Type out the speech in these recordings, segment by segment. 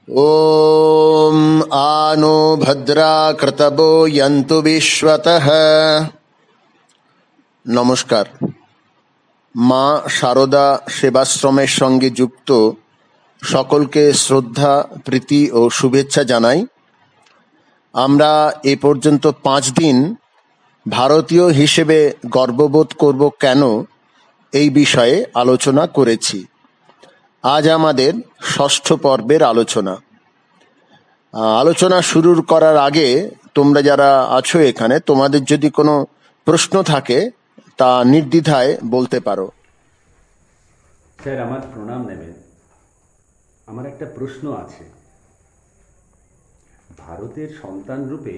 ওম আনো ভদ্রা কর্তবো যন্তু বিশ্বতঃ। নমস্কার। মা শারদা সেবাশ্রমের সঙ্গে যুক্ত সকলকে শ্রদ্ধা, প্রীতি ও শুভেচ্ছা জানাই। আমরা এ পর্যন্ত 5 দিন ভারতীয় হিসেবে গর্ববোধ করব কেন এই বিষয়ে আলোচনা করেছি। আজ আমাদের 6ষ্ঠ পর্বের আলোচনা শুরু করার আগে তোমরা যারা আছো এখানে, তোমাদের যদি কোনো প্রশ্ন থাকে তা নির্দ্বিধায় বলতে পারো। স্যার, আমার প্রণাম নেবেন। আমার একটা প্রশ্ন আছে। ভারতের সন্তান রূপে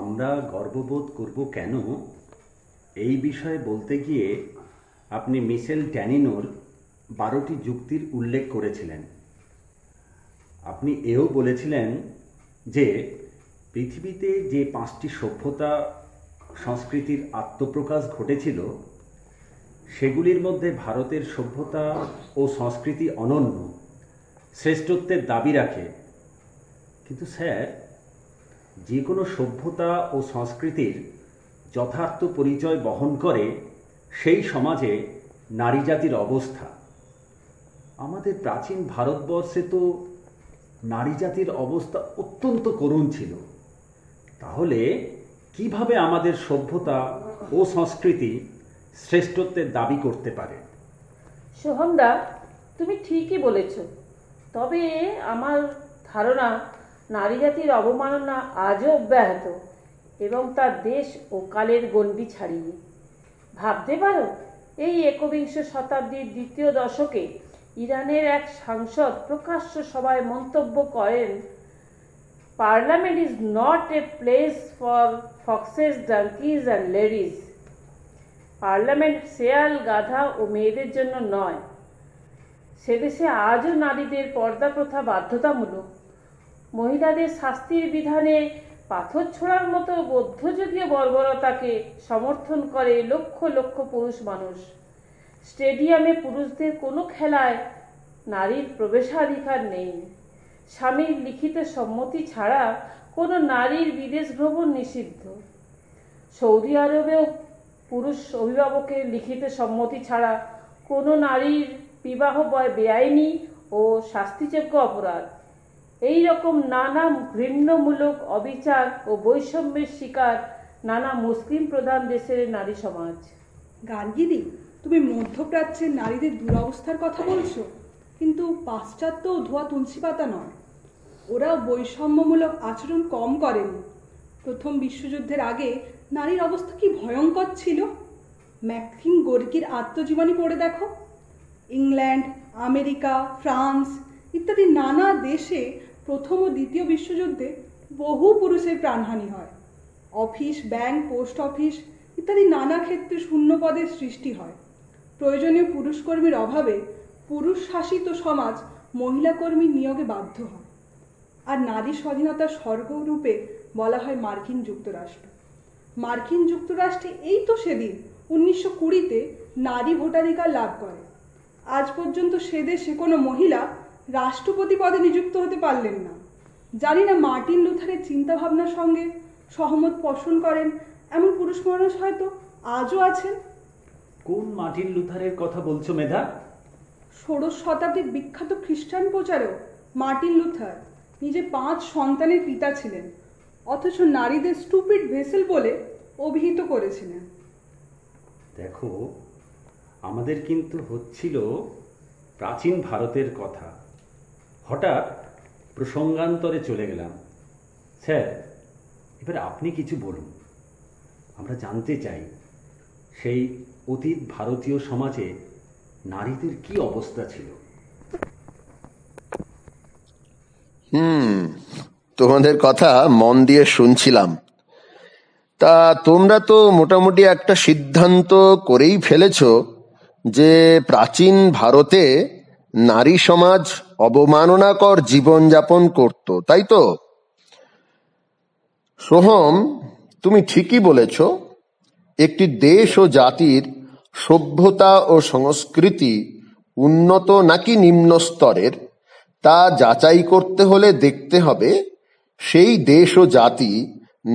আমরা গর্ববোধ করব কেন, এই বিষয়ে বলতে গিয়ে আপনি মিশেল ট্যানিনোর 12টি যুক্তির উল্লেখ করেছিলেন। আপনি এও বলেছিলেন যে পৃথিবীতে যে 5টি সভ্যতা সংস্কৃতির আত্মপ্রকাশ ঘটেছিল সেগুলির মধ্যে ভারতের সভ্যতা ও সংস্কৃতি অনন্য, শ্রেষ্ঠত্বের দাবি রাখে। কিন্তু স্যার, যে কোনো সভ্যতা ও সংস্কৃতির যথার্থ পরিচয় বহন করে সেই সমাজে নারী জাতির অবস্থা। আমাদের প্রাচীন ভারতবর্ষে তো নারী জাতির অবস্থা অত্যন্ত করুণ ছিল। তাহলে কিভাবে আমাদের সভ্যতা ও সংস্কৃতি শ্রেষ্ঠত্বের দাবি করতে পারে? সোহমদা, তুমি ঠিকই বলেছ। তবে আমার ধারণা নারী জাতির অবমাননা আজও অব্যাহত এবং তার দেশ ও কালের গণ্ডি ছাড়িয়ে। ভাবতে পারো, এই একবিংশ শতাব্দীর দ্বিতীয় দশকে ইরানের এক সাংসদ প্রকাশ্য সভায় মন্তব্য করেন, parliament is not a place for foxes, donkeys and ladies. Parliament শেয়াল, গাধা ও মেয়েদের জন্য নয়। সেদেশে আজও নারীদের পর্দা প্রথা বাধ্যতামূলক। মহিলাদের শাস্তির বিধানে পাথর ছোড়ার মতো মধ্যযুগীয় বর্বরতাকে সমর্থন করে লক্ষ লক্ষ পুরুষ মানুষ। স্টেডিয়ামে পুরুষদের কোনো খেলায় নারীর প্রবেশাধিকার নেই। স্বামীর লিখিত সম্মতি ছাড়া কোনো নারীর বিদেশ ভ্রমণ নিষিদ্ধ। সৌদি আরবেও পুরুষ অভিভাবকের লিখিত সম্মতি ছাড়া কোনো নারীর বিবাহ বেআইনি ও শাস্তিযোগ্য অপরাধ। এই রকম নানা ঘৃণ্যমূলক অবিচার ও বৈষম্যের শিকার নানা মুসলিম প্রধান দেশের নারী সমাজ। গার্গিদি, তুমি মধ্যপ্রাচ্যের নারীদের দুরবস্থার কথা বলছো, কিন্তু পাশ্চাত্য ধোয়া তুলসী পাতা নয়। ওরাও বৈষম্যমূলক আচরণ কম করেনি। প্রথম বিশ্বযুদ্ধের আগে নারীর অবস্থা কি ভয়ঙ্কর ছিল। ম্যাক্সিম গোর্কির আত্মজীবনী পড়ে দেখো। ইংল্যান্ড, আমেরিকা, ফ্রান্স ইত্যাদি নানা দেশে প্রথম ও দ্বিতীয় বিশ্বযুদ্ধে বহু পুরুষের প্রাণহানি হয়। অফিস, ব্যাংক, পোস্ট অফিস ইত্যাদি নানা ক্ষেত্রে শূন্য পদের সৃষ্টি হয়। প্রয়োজনীয় পুরুষ কর্মীর অভাবে পুরুষ শাসিত সমাজ মহিলা কর্মীর নিয়োগে বাধ্য হয়। আর নারী স্বাধীনতার স্বর্গরূপে বলা হয় মার্কিন যুক্তরাষ্ট্র। মার্কিন যুক্তরাষ্ট্রে এই তো সেদিন 1920-তে নারী ভোটাধিকার লাভ করে। আজ পর্যন্ত সে দেশে কোনো মহিলা রাষ্ট্রপতি পদে নিযুক্ত হতে পারলেন না। জানি না মার্টিন লুথারের চিন্তাভাবনার সঙ্গে সহমত পোষণ করেন এমন পুরুষ মানুষ হয়তো আজও আছেন। কোন মার্টিন লুথারের কথা বলছো মেধা? 16 শতাব্দীর বিখ্যাত খ্রিস্টান প্রচারক মার্টিন লুথার নিজে 5 সন্তানের পিতা ছিলেন, অথচ নারীদের স্টুপিড ভেসেল বলে অভিহিত করেছিলেন। দেখো, আমাদের কিন্তু হচ্ছিল প্রাচীন ভারতের কথা। হঠাৎ প্রসঙ্গান্তরে চলে গেলাম। স্যার, এবার আপনি কিছু বলুন। আমরা জানতে চাই সেই অতীত ভারতীয় সমাজে নারীদের কি অবস্থা ছিল। তোমাদের কথা মন দিয়ে শুনছিলাম। তা তোমরা তো মোটামুটি একটা সিদ্ধান্ত করেই ফেলেছ যে প্রাচীন ভারতে নারী সমাজ অবমাননাকর জীবনযাপন করত, তাই তো? সোহম, তুমি ঠিকই বলেছ। একটি দেশ ও জাতির সভ্যতা ও সংস্কৃতি উন্নত নাকি নিম্ন স্তরের তা যাচাই করতে হলে দেখতে হবে সেই দেশ ও জাতি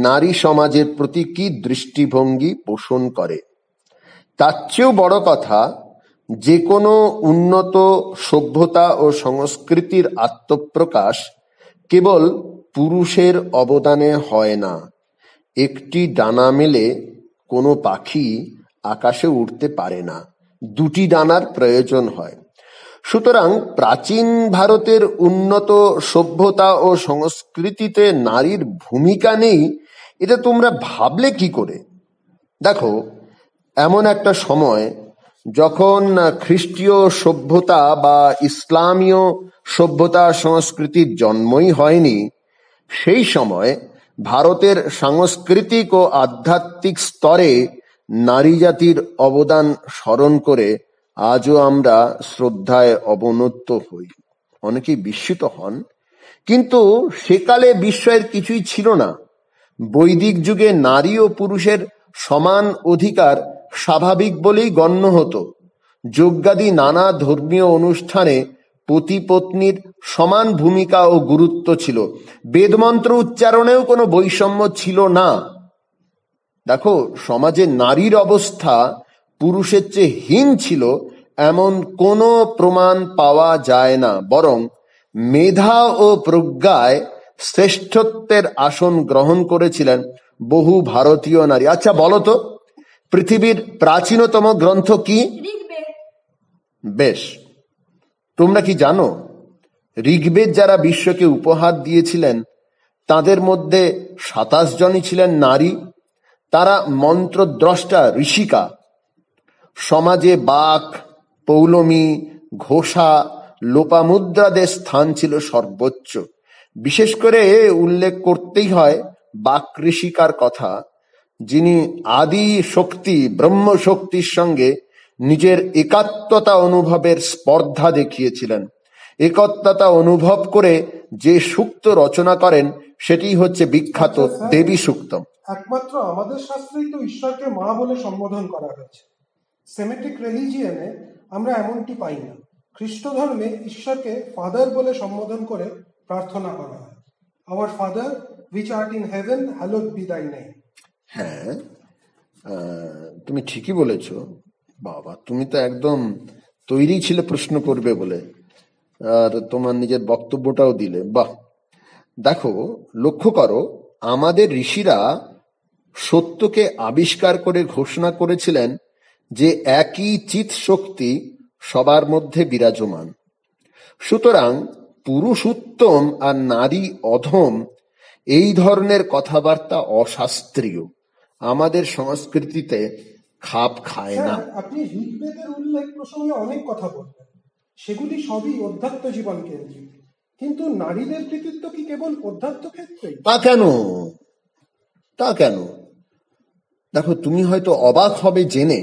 নারী সমাজের প্রতি কি দৃষ্টিভঙ্গি পোষণ করে। তার চেয়েও বড় কথা, যে কোনো উন্নত সভ্যতা ও সংস্কৃতির আত্মপ্রকাশ কেবল পুরুষের অবদানে হয় না। একটি ডানা মেলে কোনো পাখি আকাশে উড়তে পারে না, দুটি ডানার প্রয়োজন হয়। সুতরাং প্রাচীন ভারতের উন্নত সভ্যতা ও সংস্কৃতিতে নারীর ভূমিকা নেই, এটা তোমরা ভাবলে কি করে? দেখো, এমন একটা সময় যখন খ্রিস্টীয় সভ্যতা বা ইসলামীয় সভ্যতা সংস্কৃতির জন্মই হয়নি, সেই সময় ভারতের সাংস্কৃতিক ও আধ্যাত্মিক স্তরে নারী জাতির অবদান স্মরণ করে আজও আমরা শ্রদ্ধায় অবনত হই। অনেকেই বিস্মিত হন, কিন্তু সেকালে বিস্ময়ের কিছুই ছিল না। বৈদিক যুগে নারী ও পুরুষের সমান অধিকার স্বাভাবিক বলেই গণ্য হতো। যজ্ঞাদি নানা ধর্মীয় অনুষ্ঠানে পতি পত্নীর সমান ভূমিকা ও গুরুত্ব ছিল। বেদমন্ত্র উচ্চারণেও কোনো বৈষম্য ছিল না। দেখো, সমাজে নারীর অবস্থা পুরুষের চেয়ে হীন ছিল এমন কোনো প্রমাণ পাওয়া যায় না, বরং মেধা ও প্রজ্ঞায় শ্রেষ্ঠত্বের আসন গ্রহণ করেছিলেন বহু ভারতীয় নারী। আচ্ছা বলো তো, পৃথিবীর প্রাচীনতম গ্রন্থ কি? বেশ, তোমরা কি জানো ঋগ্বেদ যারা বিশ্বকে উপহার দিয়েছিলেন তাদের মধ্যে 27 জনই ছিলেন নারী। তারা মন্ত্রদ্রষ্টা, ঋষিকা। সমাজে বাক, পৌলমী, ঘোষা, লোপামুদ্রাদের স্থান ছিল সর্বোচ্চ। বিশেষ করে উল্লেখ করতেই হয় বাক ঋষিকার কথা, যিনি আদি শক্তি ব্রহ্ম শক্তির সঙ্গে নিজের একাত্মতা অনুভবের স্পর্ধা দেখিয়েছিলেন। একত্বতা অনুভব করে যে সূক্ত রচনা করেন সেটি হচ্ছে বিখ্যাত দেবী সূক্তম। একমাত্র আমাদের শাস্ত্রেই তো ঈশ্বরকে মা বলে সম্বোধন করা হয়েছে। সেমেটিক রিলিজিয়নে আমরা এমনটি পাই না। খ্রিস্ট ধর্মে ঈশ্বরকে ফাদার বলে সম্বোধন করে প্রার্থনা করা হয়, our father which art in heaven, hallowed be thy name. হ্যাঁ, তুমি ঠিকই বলেছ। বাবা, তুমি তো একদম তৈরি ছিলে প্রশ্ন করবে বলে, আর তোমার নিজের বক্তব্যটাও দিলে। বাহ! দেখো, লক্ষ্য করো, আমাদের ঋষিরা সত্যকে আবিষ্কার করে ঘোষণা করেছিলেন যে একই চিৎ শক্তি সবার মধ্যে বিরাজমান। সুতরাং পুরুষ উত্তম আর নারী অধম, এই ধরনের কথাবার্তা অশাস্ত্রীয়, আমাদের সংস্কৃতিতে খাপ খায় না। আপনি ঋগ্বেদের উল্লেখ প্রসঙ্গে অনেক কথা বললেন, সেগুলি সবই অধ্যাত্ম জীবন কেন্দ্রিক, কিন্তু নারীদের কৃতিত্ব কি কেবল অধ্যাত্ম ক্ষেত্রেই? তা কেন? দেখো, তুমি হয়তো অবাক হবে জেনে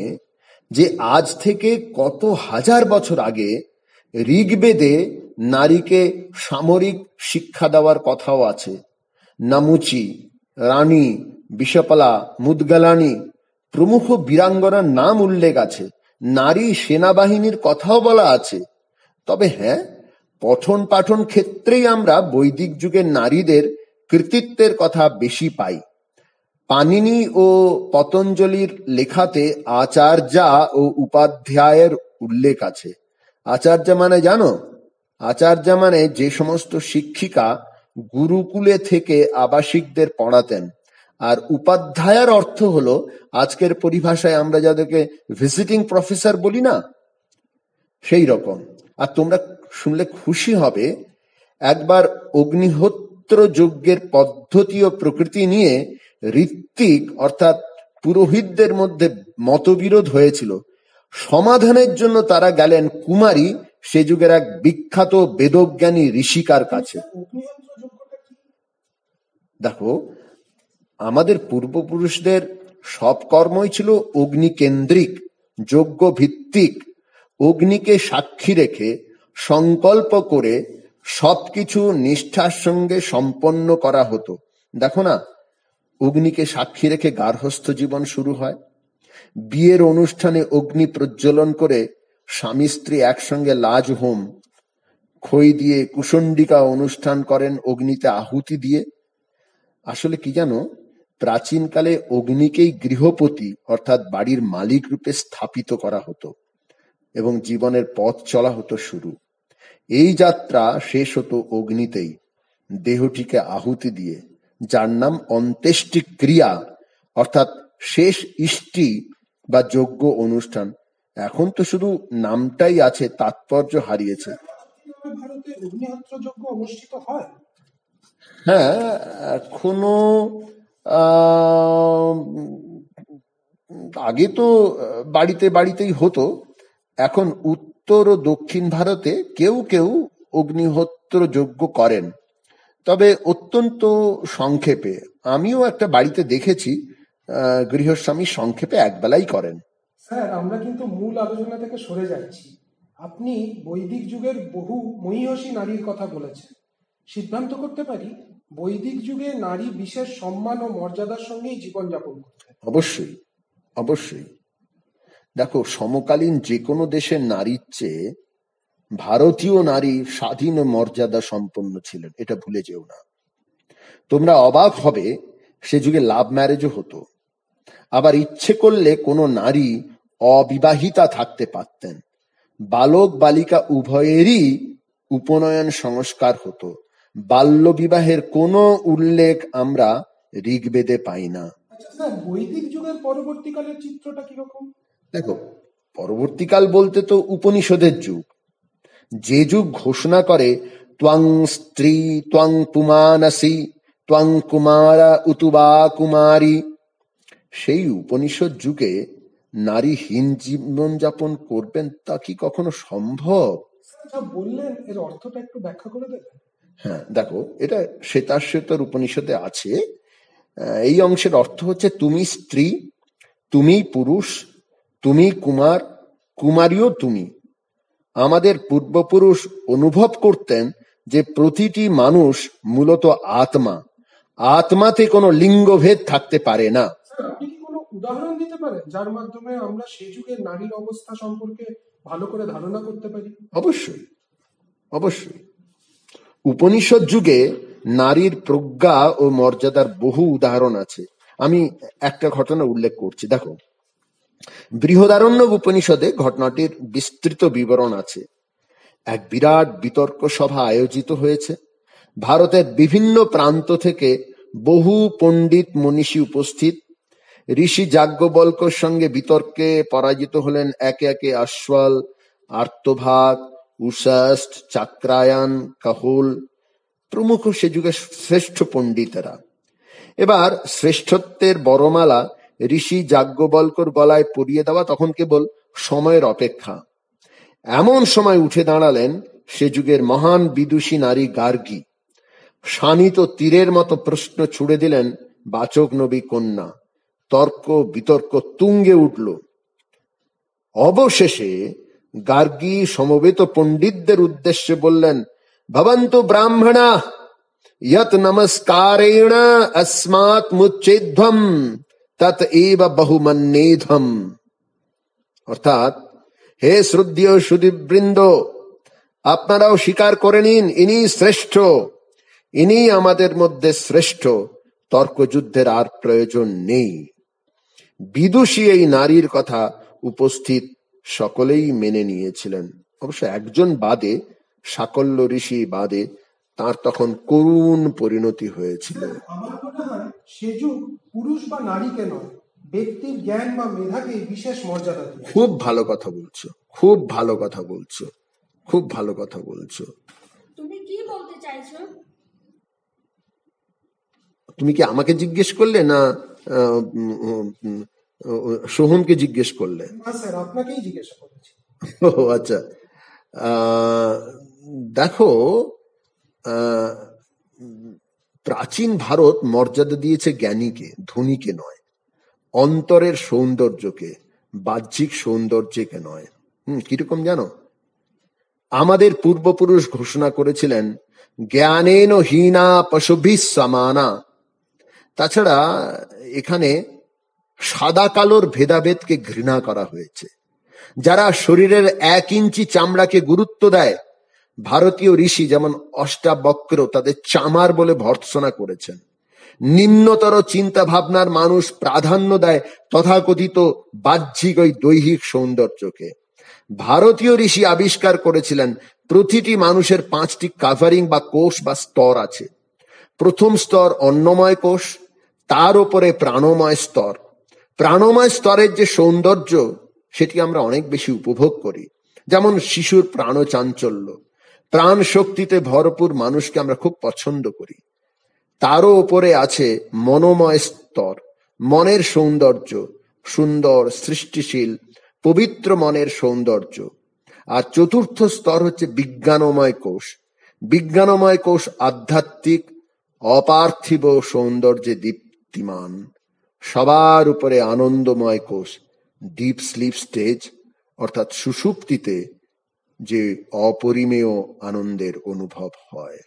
যে আজ থেকে কত হাজার বছর আগে ঋগ্বেদে নারীকে সামরিক শিক্ষা দেওয়ার কথাও আছে। নামুচি, রানী, বিশাপালা, মুদগালানি প্রমুখ বীরাঙ্গনার নাম উল্লেখ আছে। নারী সেনাবাহিনীর কথাও বলা আছে। তবে হ্যাঁ, পঠন পাঠন ক্ষেত্রেই আমরা বৈদিক যুগের নারীদের কৃতিত্বের কথা বেশি পাই। পাণিনি ও পতঞ্জলির লেখাতে আচার্যা ও উপাধ্যায়ের উল্লেখ আছে। আচার্যা মানে জানো? আচার্যা মানে যে সমস্ত শিক্ষিকা গুরুকুলে থেকে আবাসিকদের পড়াতেন। আর উপাধ্যায়ের অর্থ হলো আজকের পরিভাষায় আমরা যাদেরকে ভিজিটিং প্রফেসর বলি না, সেই রকম। আর তোমরা শুনলে খুশি হবে, একবার অগ্নিহোত্র যজ্ঞের পদ্ধতি ও প্রকৃতি নিয়ে ঋত্বিক অর্থাৎ পুরোহিতদের মধ্যে মতবিরোধ হয়েছিল। সমাধানের জন্য তারা গেলেন কুমারী, সে যুগের এক বিখ্যাত বেদজ্ঞানী ঋষিকার কাছে। দেখো, আমাদের পূর্বপুরুষদের সব কর্মই ছিল অগ্নিকেন্দ্রিক, যজ্ঞ ভিত্তিক। অগ্নিকে সাক্ষী রেখে সংকল্প করে সবকিছু নিষ্ঠার সঙ্গে সম্পন্ন করা হতো। দেখো না, অগ্নিকে সাক্ষী রেখে গার্হস্থ্য জীবন শুরু হয়। বিয়ের অনুষ্ঠানে অগ্নি প্রজ্বলন করে স্বামী স্ত্রী একসঙ্গে লাজ হোম খই দিয়ে কুশণ্ডিকা অনুষ্ঠান করেন অগ্নিতে আহুতি দিয়ে। আসলে কি জানো, প্রাচীনকালে অগ্নিকেই গৃহপতি অর্থাৎ বাড়ির মালিক রূপে স্থাপিত করা হতো এবং জীবনের পথ চলা হতো শুরু। এই যাত্রা শেষ হতো অগ্নিতেই, দেহটিকে আহুতি দিয়ে, যার নাম অন্ত্যেষ্টি ক্রিয়া অর্থাৎ শেষ ইষ্টি বা যজ্ঞ অনুষ্ঠান। এখন তো শুধু নামটাই আছে, তাৎপর্য হারিয়েছে। ভারতে অগ্নিহোত্র যজ্ঞ অনুষ্ঠিত হয়? হ্যাঁ, এখনো আহ, আগে তো বাড়িতে বাড়িতেই হতো। এখন উত্তর ও দক্ষিণ ভারতে কেউ কেউ অগ্নিহোত্র যজ্ঞ করেন, তবে অত্যন্ত সংক্ষেপে। আমিও একটা বাড়িতে দেখেছি গৃহস্বামী সংক্ষেপে একবেলাই করেন। স্যার, আমরা কিন্তু মূল আলোচনা থেকে সরে যাচ্ছি। আপনি বৈদিক যুগের বহু মহীয়সী নারীর কথা বলেছেন। সিদ্ধান্ত করতে পারি বৈদিক যুগে নারী বিশেষ সম্মান ও মর্যাদার সঙ্গেই জীবনযাপন করতেন। অবশ্যই, অবশ্যই। দেখো, সমকালীন যে কোনো দেশের নারীর চেয়ে ভারতীয় নারী স্বাধীন ও মর্যাদা সম্পন্ন ছিলেন, এটা ভুলে যেও না। তোমরা অবাক হবে, সে যুগে লাভ ম্যারেজও হতো। আবার ইচ্ছে করলে কোনো নারী অবিবাহিতা থাকতে পারতেন। বালক বালিকা উভয়েরই উপনয়ন সংস্কার হতো। বাল্য বিবাহের কোনো উল্লেখ আমরা ঋগ্বেদে পাই না। আচ্ছা স্যার, বৈদিক যুগের পরবর্তীকালের চিত্রটা কিরকম? দেখো, পরবর্তীকাল বলতে তো উপনিষদের যুগ, যে যুগ ঘোষণা করে ত্বং স্ত্রী ত্বং পুমানসি ত্বং কুমারা উতুবা কুমারী। সেই উপনিষদ যুগে নারীহীন জীবনযাপন করবেন, তা কি কখনো সম্ভব? স্যার, যা বললেন এর অর্থটা একটু ব্যাখ্যা করে দেবেন? হ্যাঁ, দেখো, এটা শ্বেতাশ্বেতর উপনিষদে আছে। এই অংশের অর্থ হচ্ছে, তুমি স্ত্রী, তুমি পুরুষ, তুমি কুমার, কুমারীও তুমি। আমাদের পূর্বপুরুষ অনুভব করতেন যে প্রতিটি মানুষ মূলত আত্মা, আত্মাতে কোনো লিঙ্গভেদ থাকতে পারে না। স্যার, আপনি কি কোনো উদাহরণ দিতে পারেন যার মাধ্যমে আমরা সেই যুগের নারীর অবস্থা সম্পর্কে ভালো করে ধারণা করতে পারি? অবশ্যই, অবশ্যই। উপনিষদ যুগে নারীর প্রজ্ঞা ও মর্যাদার বহু উদাহরণ আছে। আমি একটা ঘটনা উল্লেখ করছি। দেখো, বৃহদারণ্যক উপনিষদে ঘটনাটির বিস্তৃত বিবরণ আছে। এক বিরাট বিতর্ক সভা আয়োজিত হয়েছে। ভারতের বিভিন্ন প্রান্ত থেকে বহু পণ্ডিত মনীষী উপস্থিত। ঋষি যাজ্ঞবল্ক্যের সঙ্গে বিতর্কে পরাজিত হলেন একে একে আশ্বাল, আর্তভাগ, উষাস্ট, চাক্রায়ণ, কাহুল প্রমুখ সে যুগের শ্রেষ্ঠ পণ্ডিতেরা। এবার শ্রেষ্ঠত্বের বড়মালা ঋষি যাজ্ঞবল্ক্যের গলায় পরিয়ে দেওয়া তখন কেবল সময়ের অপেক্ষা। এমন সময় উঠে দাঁড়ালেন সে যুগের মহান বিদুষী নারী গার্গী। শানিত তীরের মতো প্রশ্ন ছুড়ে দিলেন বাচক নবী কন্যা। তর্ক বিতর্ক তুঙ্গে উঠল। অবশেষে গার্গী সমবেত পণ্ডিতদের উদ্দেশ্যে বললেন, ভবন্তু ব্রাহ্মণা यत् नमस्कारेण अस्मात् मुच्चेध्वम तत एव बहुमन्येधम। অর্থাৎ, হে শ্রদ্ধেয় সুধীবৃন্দ, আপনারাও স্বীকার করে নিন ইনি শ্রেষ্ঠ, ইনি আমাদের মধ্যে শ্রেষ্ঠ। তর্কযুদ্ধের আর প্রয়োজন নেই। বিদুষী এই নারীর কথা উপস্থিত সকলেই মেনে নিয়েছিলেন। অবশ্য একজন বাদে, সাকল্য ঋষি বাদে, তার তখন করুণ পরিণতি হয়েছিল। আমার মনে হয় সে যুগ পুরুষ বা নারীকে নয়, ব্যক্তির জ্ঞান বা মেধাকে বিশেষ মর্যাদা দিত। খুব ভালো কথা বলছো, খুব ভালো কথা বলছো, খুব ভালো কথা বলছো। তুমি কি বলতে চাইছো? তুমি কি আমাকে জিজ্ঞেস করলে না সোহমকে জিজ্ঞেস করলে? না স্যার, আপনাকেই জিজ্ঞাসা করেছি। ও আচ্ছা। দেখো, প্রাচীন ভারত মর্যাদা দিয়েছে জ্ঞানীকে, ধনীকে নয়। অন্তরের সৌন্দর্যকে, বাহ্যিক সৌন্দর্যকে নয়। কিরকম জানো? আমাদের পূর্বপুরুষ ঘোষণা করেছিলেন জ্ঞানেন হীনা পশুভি সমানা। তাছাড়া এখানে সাদা কালোর ভেদাভেদকে ঘৃণা করা হয়েছে। যারা শরীরের 1 ইঞ্চি চামড়াকে গুরুত্ব দেয় ভারতীয় ঋষি যেমন অষ্টাবক্র তাদের চামার বলে ভর্ৎসনা করেছেন। নিম্নতর চিন্তা ভাবনার মানুষ প্রাধান্য দেয় তথাকথিত বাহ্যিক ওই দৈহিক সৌন্দর্যকে। ভারতীয় ঋষি আবিষ্কার করেছিলেন প্রতিটি মানুষের 5টি কাভারিং বা কোষ বা স্তর আছে। প্রথম স্তর অন্নময় কোষ, তার উপরে প্রাণময় স্তর। প্রাণময় স্তরের যে সৌন্দর্য সেটি আমরা অনেক বেশি উপভোগ করি, যেমন শিশুর প্রাণ চাঞ্চল্য, প্রাণ শক্তিতে ভরপুর মানুষকে আমরা খুব পছন্দ করি। তারও উপরে আছে মনোময় স্তর, মনের সৌন্দর্য, সুন্দর সৃষ্টিশীল পবিত্র মনের সৌন্দর্য। আর চতুর্থ স্তর হচ্ছে বিজ্ঞানময় কোষ। বিজ্ঞানময় কোষ আধ্যাত্মিক অপার্থিব সৌন্দর্যে দীপ্তিমান। সবার উপরে আনন্দময় কোষ, ডিপ স্লিপ স্টেজ, অর্থাৎ সুষুপ্তিতে যে অপরিমেয় আনন্দের অনুভব হয়।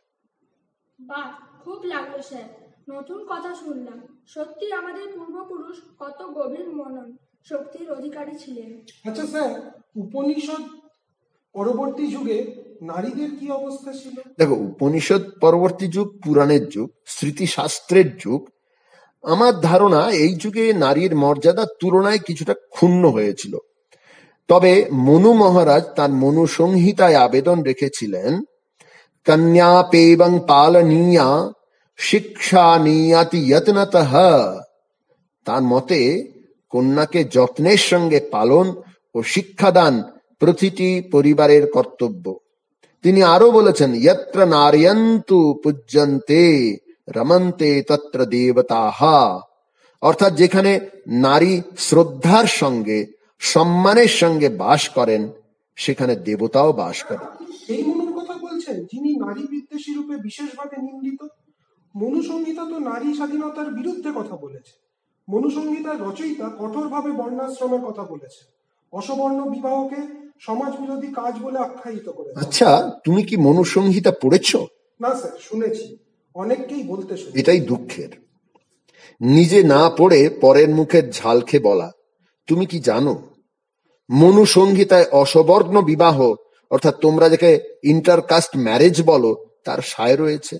বাহ, খুব লাগলো স্যার। নতুন কথা শুনলাম। সত্যি আমাদের পূর্বপুরুষ কত গভীর মনন শক্তির অধিকারী ছিলেন। আচ্ছা স্যার, উপনিষদ পরবর্তী যুগে নারীদের কি অবস্থা ছিল? দেখো, উপনিষদ পরবর্তী যুগ পুরাণের যুগ, স্মৃতিশাস্ত্রের যুগ। আমার ধারণা এই যুগে নারীর মর্যাদা তুলনায় কিছুটা ক্ষুণ্ণ হয়েছিল। তবে মনু মহারাজ তার মনু সংহিতায় আবেদন রেখেছিলেন, কন্যা পেবং পালনীয়া শিক্ষা নিয়াতি যত্নতঃ। তার মতে কন্যাকে যত্নের সঙ্গে পালন ও শিক্ষাদান প্রতিটি পরিবারের কর্তব্য। তিনি আরো বলেছেন, যত্র নারয়ন্তু পূজ্যন্তে রমন্তে তত্র দেবতাঃ। অর্থাৎ যেখানে নারী শ্রদ্ধার সঙ্গে সম্মানের সঙ্গে বাস করেন সেখানে দেবতাও বাস করেন। সেই মনুর কথা বলছেন যিনি নারী বিদ্বেষী রূপে বিশেষভাবে নিন্দিত? মনু সংহিতা তো নারী স্বাধীনতার বিরুদ্ধে কথা বলেছে। মনু সংহিতার রচয়িতা কঠোরভাবে বর্ণাশ্রমের কথা বলেছে, অসবর্ণ বিবাহকে সমাজ বিরোধী কাজ বলে আখ্যায়িত করেছে। আচ্ছা, তুমি কি মনু সংহিতা পড়েছো? না স্যার, শুনেছি, অনেককেই বলতে শুনেছি। এটাই দুঃখের। নিজে না পড়ে পরের মুখের ঝাল খেয়ে বলা। তুমি কি জানো মনু সংহিতায় অসবর্ণ বিবাহ, অর্থাৎ তোমরা যাকে ইন্টারকাস্ট ম্যারেজ বলো, তার সায় রয়েছে।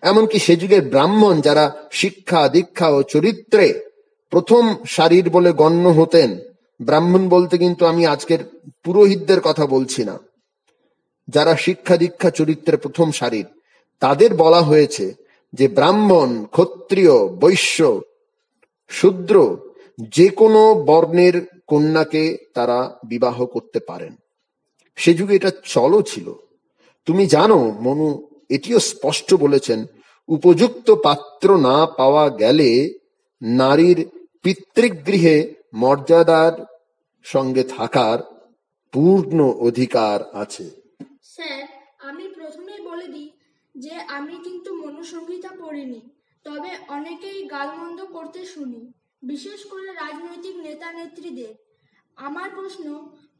এমনকি সে যুগের ব্রাহ্মণ যারা শিক্ষা দীক্ষা ও চরিত্রে প্রথম সারির বলে গণ্য হতেন, ব্রাহ্মণ বলতে কিন্তু আমি আজকের পুরোহিতদের কথা বলছি না, যারা শিক্ষা দীক্ষা চরিত্রে প্রথম সারির, তাদের বলা হয়েছে যে ব্রাহ্মণ, ক্ষত্রিয়, বৈশ্য, শূদ্র যে কোনো বর্ণের কন্যাকে তারা বিবাহ করতে পারেন। সে যুগে এটা চলও ছিল। তুমি জানো মনু এটিও স্পষ্ট বলেছেন, উপযুক্ত পাত্র না পাওয়া গেলে নারীর পিতৃগৃহে মর্যাদার সঙ্গে থাকার পূর্ণ অধিকার আছে। স্যার, আমি প্রথমেই বলে দিই যে আমি কিন্তু মনুসংহিতা পড়িনি, তবে অনেকেই গালমন্দ করতে শুনি, বিশেষ করে রাজনৈতিক নেতা নেত্রীদের। আমার প্রশ্ন,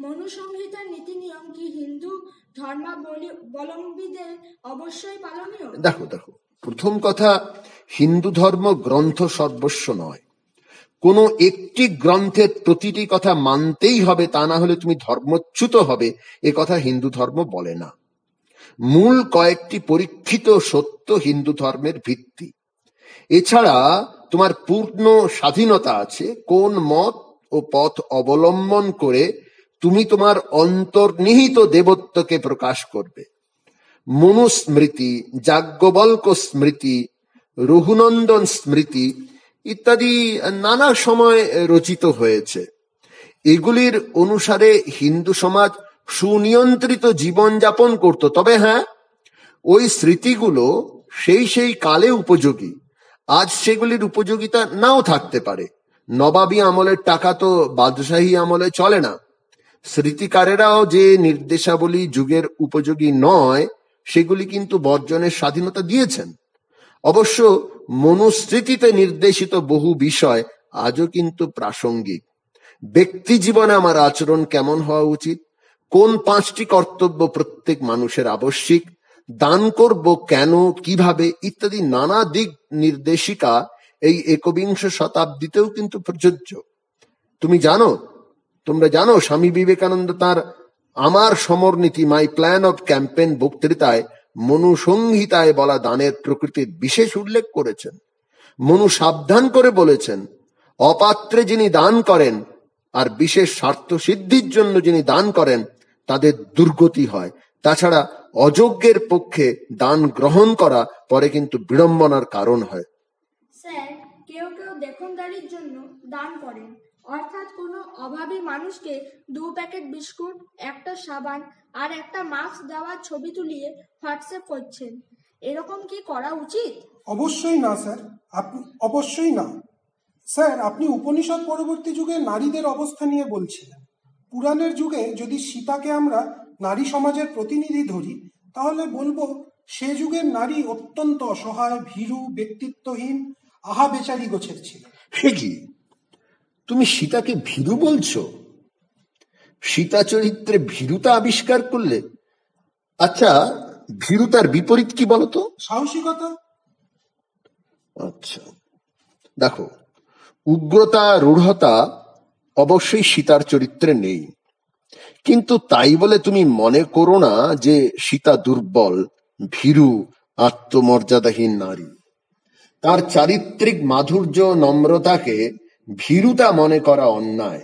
মনুসংহিতার নীতি নিয়ম কি হিন্দু ধর্মাবলম্বীদের অবশ্যই পালনীয়? দেখো, প্রথম কথা, হিন্দু ধর্ম গ্রন্থ সর্বস্ব নয়। কোন একটি গ্রন্থের প্রতিটি কথা মানতেই হবে, তা না হলে তুমি ধর্মচ্যুত হবে, এ কথা হিন্দু ধর্ম বলে না। মূল কয়েকটি পরীক্ষিত সত্য হিন্দু ধর্মের ভিত্তি। এছাড়া তোমার পূর্ণ স্বাধীনতা আছে কোন মত ও পথ অবলম্বন করে তুমি তোমার অন্তর্নিহিত দেবত্বকে প্রকাশ করবে। মনুস্মৃতি, যাজ্ঞবল্ক স্মৃতি, রঘুনন্দন স্মৃতি ইত্যাদি নানা সময় রচিত হয়েছে। এগুলির অনুসারে হিন্দু সমাজ সুনিয়ন্ত্রিত জীবনযাপন করত। তবে হ্যাঁ, ওই স্মৃতিগুলো সেই কালে উপযোগী। আজ সেগুলির উপযোগিতা নাও থাকতে পারে। নবাবী আমলের টাকা তো বাদশাহী আমলে চলে না। স্মৃতিকারেরাও যে নির্দেশাবলী যুগের উপযোগী নয় সেগুলি কিন্তু বর্জনের স্বাধীনতা দিয়েছেন। অবশ্য মনুস্মৃতিতে নির্দেশিত বহু বিষয় আজও কিন্তু প্রাসঙ্গিক। ব্যক্তি জীবনে আমার আচরণ কেমন হওয়া উচিত, কোন 5টি কর্তব্য প্রত্যেক মানুষের আবশ্যিক, দান করব কেন, কিভাবে ইত্যাদি নানা দিক নির্দেশিকা এই একবিংশ শতাব্দীতেও কিন্তু প্রযোজ্য। তোমরা জানো স্বামী বিবেকানন্দ তার আমার সমরনীতি মাই প্ল্যান অফ ক্যাম্পেইন বক্তৃতায় মনুসংহিতায় বলা দানের প্রকৃতির বিশেষ উল্লেখ করেছেন। মনু সাবধান করে বলেছেন, অপাত্রে যিনি দান করেন আর বিশেষ স্বার্থ সিদ্ধির জন্য যিনি দান করেন তাদের দুর্গতি হয়। তাছাড়া অযোগ্যের পক্ষে দান গ্রহণ করা পরে কিন্তু বিড়ম্বনার কারণ হয়। স্যার, কেউ কেউ দেখনদারির জন্য দান করেন, অর্থাৎ কোনো অভাবী মানুষকে 2 প্যাকেট বিস্কুট, একটা সাবান আর একটা মাস্ক দেওয়ার ছবি তুলিয়ে হোয়াটসঅ্যাপ করছেন। এরকম কি করা উচিত? অবশ্যই না স্যার, অবশ্যই না স্যার। আপনি উপনিষদ পরবর্তী যুগে নারীদের অবস্থা নিয়ে বলছিলেন। পুরাণের যুগে যদি সীতাকে আমরা নারী সমাজের প্রতিনিধি ধরি, তাহলে বলবো সে যুগের নারী অত্যন্ত অসহায়, ভীরু, ব্যক্তিত্বহীন, আহা বেচারি গোছের ছিল। সে কি, তুমি সীতাকে ভীরু বলছো? সীতা চরিত্রে ভীরুতা আবিষ্কার করলে। আচ্ছা, ভীরুতার বিপরীত কি বলতো? সাহসিকতা। আচ্ছা, দেখো, উগ্রতা, রূঢ়তা অবশ্যই সীতার চরিত্রে নেই, কিন্তু তাই বলে তুমি মনে করো না যে সীতা দুর্বল, ভীরু, আত্মমর্যাদাহীন নারী। তার চারিত্রিক মাধুর্য, নম্রতাকে ভীরুতা মনে করা অন্যায়।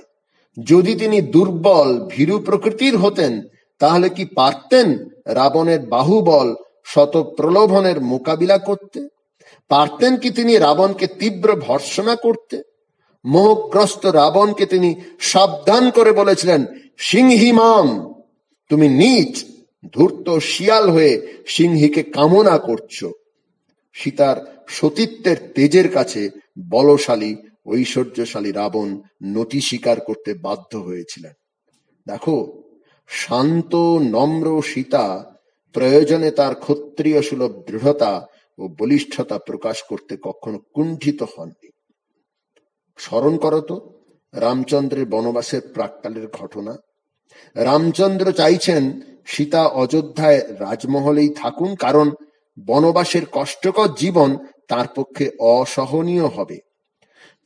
যদি তিনি দুর্বল, ভীরু প্রকৃতির হতেন, তাহলে কি পারতেন রাবণের বাহুবল, শত প্রলোভনের মোকাবিলা করতে? পারতেন কি তিনি রাবণকে তীব্র ভর্ৎসনা করতে? মোহগ্রস্ত রাবণকে তিনি সাবধান করে বলেছিলেন, সিংহী মাম, তুমি নীচ ধূর্ত শিয়াল হয়ে সিংহীকে কামনা করছো। সীতার সতীত্বের তেজের কাছে বলশালী, ঐশ্বর্যশালী রাবণ নতি স্বীকার করতে বাধ্য হয়েছিলেন। দেখো, শান্ত নম্র সীতা প্রয়োজনে তার ক্ষত্রিয় সুলভ দৃঢ়তা ও বলিষ্ঠতা প্রকাশ করতে কখনো কুণ্ঠিত হননি। স্মরণ করো তো রামচন্দ্রের বনবাসের প্রাক্কালের ঘটনা। রামচন্দ্র চাইছেন সীতা অযোধ্যায় রাজমহলেই থাকুন, কারণ বনবাসের কষ্টকর জীবন তার পক্ষে অসহনীয় হবে।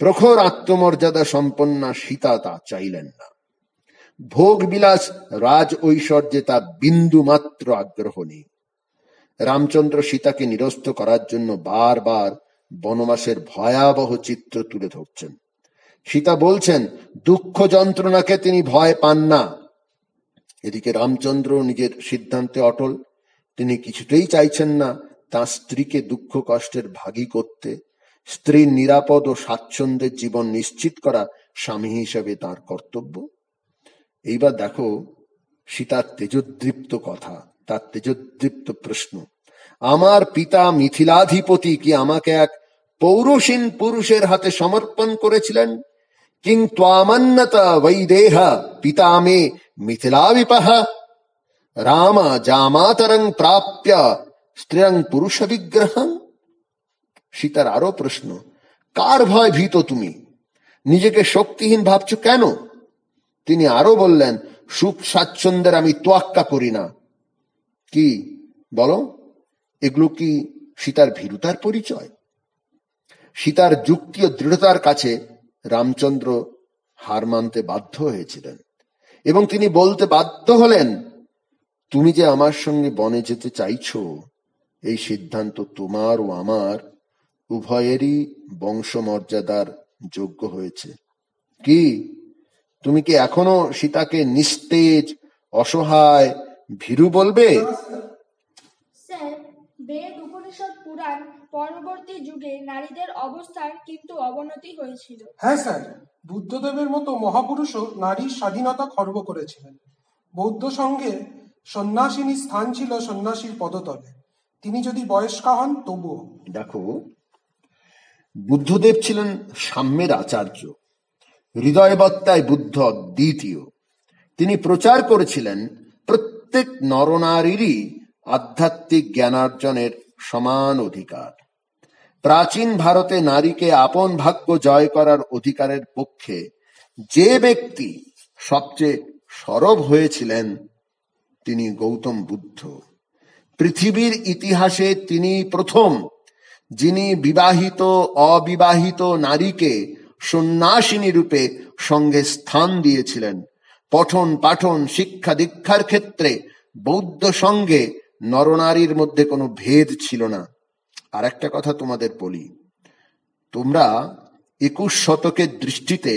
প্রখর আত্মমর্যাদা সম্পন্না সীতা তা চাইলেন না। ভোগ বিলাস, রাজ ঐশ্বর্যে তার বিন্দু মাত্র আগ্রহ নেই। রামচন্দ্র সীতাকে নিরস্ত করার জন্য বারবার বনবাসের ভয়াবহ চিত্র তুলে ধরছেন। সীতা বলছেন দুঃখ যন্ত্রণাকে তিনি ভয় পান না। এদিকে রামচন্দ্র নিজের সিদ্ধান্তে অটল। তিনি কিছুতেই চাইছেন না তাঁর স্ত্রীকে দুঃখ কষ্টের ভাগী করতে। স্ত্রীর নিরাপদ ও স্বাচ্ছন্দ্যের জীবন নিশ্চিত করা স্বামী হিসেবে তার কর্তব্য। এইবার দেখো সীতার তেজোদ্দীপ্ত কথা, তার তেজোদ্দীপ্ত প্রশ্ন। আমার পিতা মিথিলাধিপতি কি আমাকে এক পৌরুষীন পুরুষের হাতে সমর্পণ করেছিলেন? কিং ত্বামন্নত বৈদেহ পিতা মে মিথিলা বিপহ রাম জামাতরং প্রাপ্য স্ত্রিয়ং পুরুষ বিগ্রহং। সীতার আরো প্রশ্ন, কার ভয় ভীত তুমি? নিজেকে শক্তিহীন ভাবছো কেন? তিনি আরো বললেন, সুখ স্বাচ্ছন্দ্যের আমি তোয়াক্কা করি না। কি বলো, এগুলো কি সীতার ভীরুতার পরিচয়? সীতার যুক্তি ও দৃঢ়তার কাছে রামচন্দ্র হার মানতে বাধ্য হয়েছিলেন এবং তিনি বলতে বাধ্য হলেন, তুমি যে আমার সঙ্গে বনে যেতে চাইছো, এই সিদ্ধান্ত তোমার ও আমার উভয়েরই বংশমর্যাদার যোগ্য হয়েছে। কি তুমি কি এখনো সীতাকে নিস্তেজ, অসহায়, ভীরু বলবে? স্যার, বেদ, উপনিষদ, পুরাণ পরবর্তী যুগে নারীদের অবস্থার কিন্তু অবনতি হয়েছিল। হ্যাঁ স্যার, বুদ্ধদেবের মতো মহাপুরুষও নারীর স্বাধীনতা খর্ব করেছিলেন। বৌদ্ধ সঙ্গে সন্ন্যাসিনীর স্থান ছিল সন্ন্যাসীর পদতলে, তিনি যদি বয়স্কা হন তবুও। দেখো, বুদ্ধদেব ছিলেন সাম্যের আচার্য, হৃদয়বত্তায় বুদ্ধ দ্বিতীয়। তিনি প্রচার করেছিলেন প্রত্যেক নরনারীরই আধ্যাত্মিক জ্ঞানার্জনের সমান অধিকার। প্রাচীন ভারতে নারীকে আপন ভাগ্য জয় করার অধিকারের পক্ষে যে ব্যক্তি সবচেয়ে সরব হয়েছিলেন তিনি গৌতম বুদ্ধ। পৃথিবীর ইতিহাসে তিনি প্রথম যিনি বিবাহিত অবিবাহিত নারীকে সন্ন্যাসিনী রূপে সঙ্গে স্থান দিয়েছিলেন। পঠন পাঠন শিক্ষা দীক্ষার ক্ষেত্রে বৌদ্ধ সঙ্গে নরনারীর মধ্যে কোনো ভেদ ছিল না। আর একটা কথা তোমাদের বলি, তোমরা 21 শতকের দৃষ্টিতে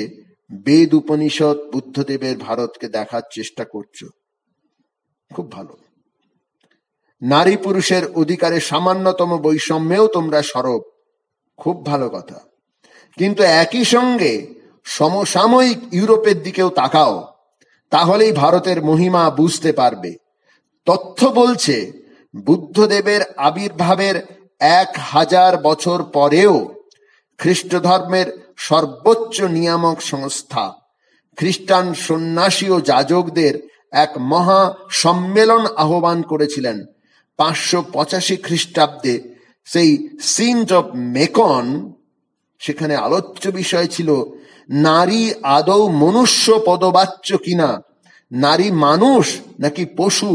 বেদ উপনিষদ বুদ্ধদেবের ভারতকে দেখার চেষ্টা করছো, খুব ভালো। নারী পুরুষের অধিকারে সামান্যতম বৈষম্যেও তোমরা সরব, খুব ভালো কথা। কিন্তু একই সঙ্গে সমসাময়িক ইউরোপের দিকেও তাকাও, তাহলেই ভারতের মহিমা বুঝতে পারবে। তথ্য বলছে বুদ্ধদেবের আবির্ভাবের 1000 বছর পরেও খ্রিস্ট ধর্মের সর্বোচ্চ নিয়ামক সংস্থা খ্রিস্টান সন্ন্যাসী ও যাজকদের এক মহা সম্মেলন আহ্বান করেছিলেন 585 খ্রিস্টাব্দে। সেই সিন্ট অফ মেকন, সেখানে আলোচ্য বিষয় ছিল নারী আদৌ মনুষ্য পদবাচ্য কিনা, নারী মানুষ নাকি পশু,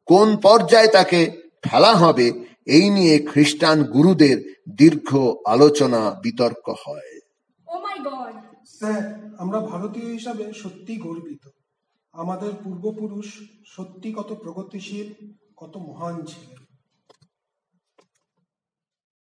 কোন পর্যায়ে তাকে ফেলা হবে, এই নিয়ে খ্রিস্টান গুরুদের দীর্ঘ আলোচনা বিতর্ক হয়। ও মাই গড! স্যার, আমরা ভারতীয় হিসাবে সত্যি গর্বিত। আমাদের পূর্বপুরুষ সত্যি কত প্রগতিশীল, কত মহান ছিলেন।